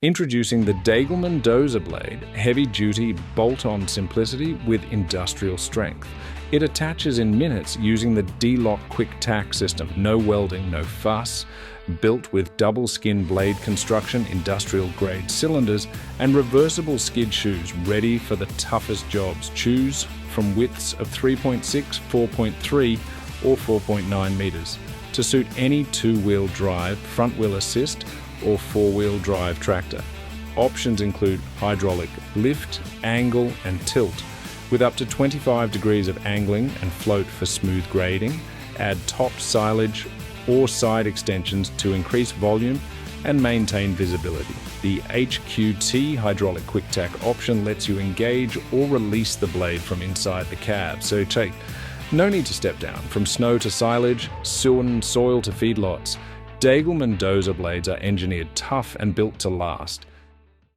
Introducing the Degelman Dozer blade, heavy-duty, bolt-on simplicity with industrial strength. It attaches in minutes using the D-lock quick-tach system. No welding, no fuss. Built with double-skin blade construction, industrial-grade cylinders, and reversible skid shoes ready for the toughest jobs. Choose from widths of 3.6, 4.3, or 4.9 meters to suit any two-wheel drive, front-wheel assist, or four-wheel drive tractor. Options include hydraulic lift, angle, and tilt, with up to 25 degrees of angling and float for smooth grading. Add top silage or side extensions to increase volume and maintain visibility. The HQT hydraulic quick-tach option lets you engage or release the blade from inside the cab, so no need to step down. From snow to silage, soil to feedlots, Degelman Dozer blades are engineered tough and built to last.